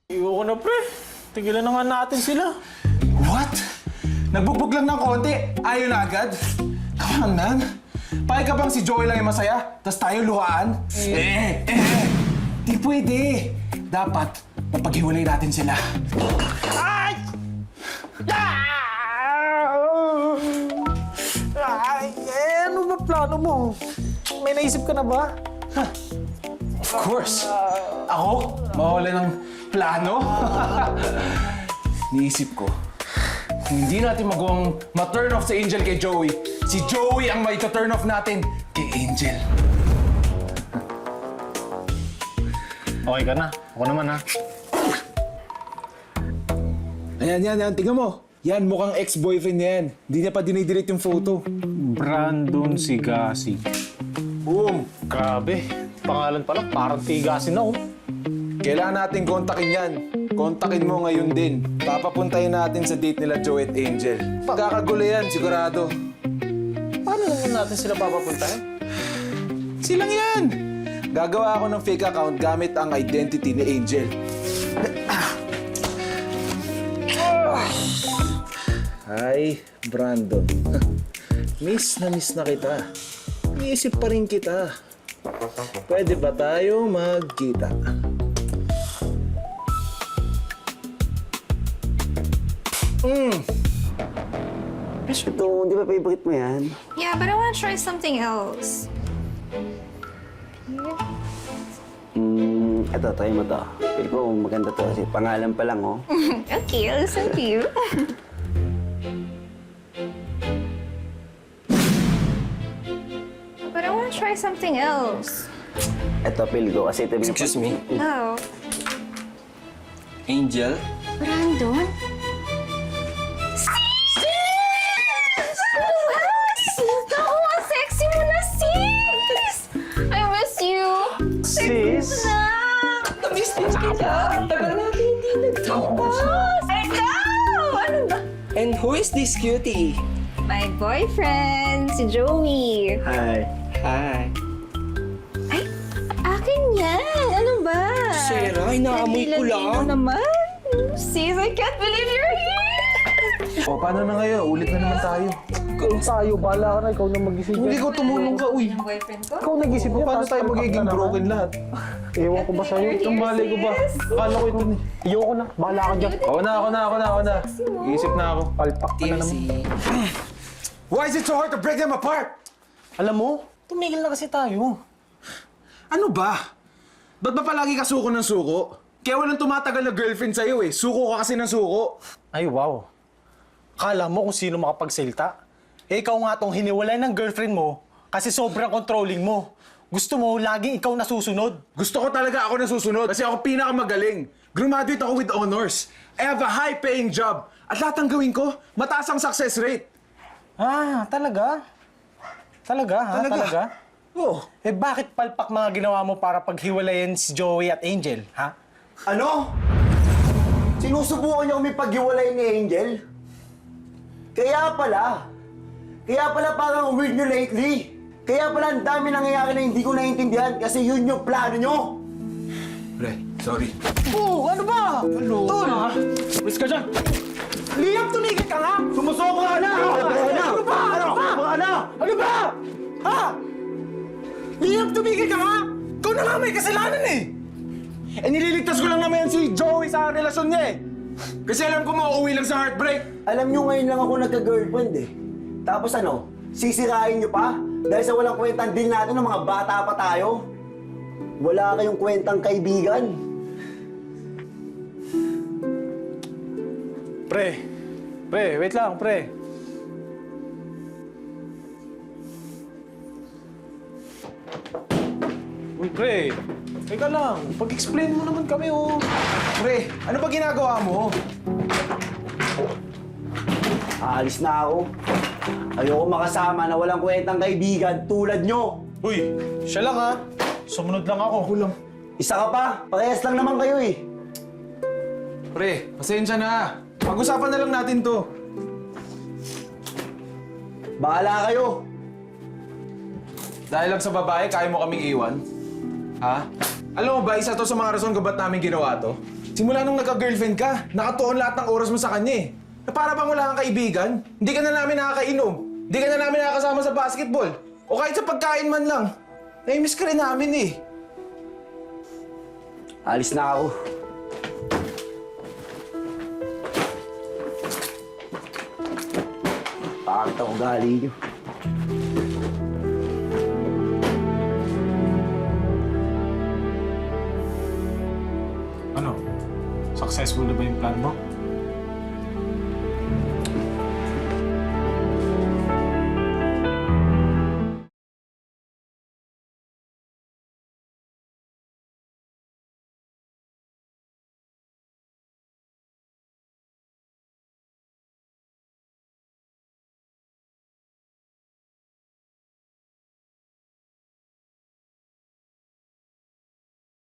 Ayoko na, pre. Tigilan na nga natin sila. What? Nagbugbog lang ng konti, ayaw na agad? Come on, man. Pahig ka bang si Joey lang yung masaya, tas tayo luhaan? Di pwede. Dapat, mapaghiwalay natin sila. Ay! Ay! Ano ba plano mo? May naisip ka na ba? Of course. Ako? Mawala ng plano? Niisip ko, kung hindi natin magawang ma-turn off si Angel kay Joey, si Joey ang maita-turn off natin kay Angel. Okay ka na. Ako naman, ha? Ayan. Tingnan mo. Yan, mukhang ex-boyfriend niya yan. Hindi niya pa dinidelete yung photo. Brandon Sigasi. Boom! Grabe. Pangalan pala, parang tigasin na, oh. Kailangan natin kontakin yan. Kontakin mo ngayon din. Papapuntahin natin sa date nila Joey at Angel. Magkakagulo yan, sigurado. Paano naman natin sila papapuntahin? Silang yan! Gagawa ako ng fake account gamit ang identity ni Angel. Hi, Brandon. Miss na kita. Iniisip pa rin kita. Pwede ba tayo magkita? Ito, di ba favorite mo yan? Yeah, but I want to try something else. Ito, try mo to. Feel ko maganda to kasi pangalan pa lang, oh. Okay, I'll listen to you. But I want to try something else. Ito, feel ko kasi ito Excuse me, Oh, Angel? Brandon? Sis! Ako, ang sexy mo na, sis! I miss you! Sis? Na-miss din kita! Tagal natin hindi nagtapos! I know! Ano ba? And who is this cutie? My boyfriend, si Joey. Hi. Hi. Ay, akin yan! Ano ba? Sarah, inaamoy ko lang. Lalino naman. Sis, I can't believe you're here! O, paano na ngayon? Ulit na naman tayo. Kung tayo, bahala ka na. Ikaw na mag-isip. Hindi ko tumulong ka, uy. Ang boyfriend ko? Ikaw nag-isip mo. Paano tayo magiging broken lahat? Ewan ko ba sa'yo? Itong balay ko ba? Akala ko ito ni. Ayoko na. Bahala ka dyan. Ako na. Iisip na ako. Palpak ka na naman. Why is it so hard to break them apart? Alam mo, tumigil na kasi tayo. Ano ba? Ba't ba palagi ka suko ng suko? Kaya walang tumatagal na girlfriend sa'yo eh. Suko ka kasi ng suko. Ay, wow. Kala mo kung sino makapagsalita? Eh, ikaw nga tong hiniwalay ng girlfriend mo kasi sobrang controlling mo. Gusto mo, laging ikaw nasusunod. Gusto ko talaga ako nasusunod kasi ako pinakamagaling. Graduate ako with honors. I have a high-paying job. At lahat ng gawin ko, mataas ang success rate. Ah, talaga? Talaga, ha? Talaga? Oh. Eh, bakit palpak mga ginawa mo para paghiwalayan si Joey at Angel, ha? Ano? Sinusubukan niyo kami paghiwalay ni Angel? Kaya pala parang weird nyo lately. Kaya pala ang dami nangyayari na hindi ko naiintindihan kasi yun yung plano nyo. Pre, sorry. Oh, ano ba? Hello. Tol! Please ka dyan. Liam, tumigil ka nga! Sumusobra ka na! Ano ba? Ano ba? Ha? Liam, tumigil ka nga! Ikaw na nga may kasalanan eh! Eh, nililigtas ko lang naman si Joey sa relasyon niya eh. Kasi alam ko mauuwi lang sa heartbreak. Alam nyo ngayon lang ako nagka-girlfriend eh. Tapos ano, sisirain nyo pa? Dahil sa walang kwentang deal natin ng mga bata pa tayo? Wala kayong kwentang kaibigan. Pre, wait lang, pre. Uy, pre. Teka lang, pag-explain mo naman kami, oh. Pre, ano ba ginagawa mo? Aalis na ako. Ayoko makasama na walang kwentang kaibigan tulad nyo. Uy, siya lang, ha? Sumunod lang ako. Kulang. Isa ka pa, parehas lang naman kayo eh. Pre, pasensya na. Pag-usapan na lang natin to. Bahala kayo. Dahil lang sa babae, kaya mo kaming iwan? Ha? Alam mo ba, isa to sa mga rason kung ba't namin ginawa to? Simula nung nagka-girlfriend ka, nakatuon lahat ng oras mo sa kanya eh. Na para bang wala kang kaibigan? Hindi ka na namin nakakainom. Hindi ka na namin nakakasama sa basketball. O kahit sa pagkain man lang. Nai-miss ka rin namin eh. Alis na ako. Pakakita ko gali niyo. Ano? Successful na ba yung plan mo?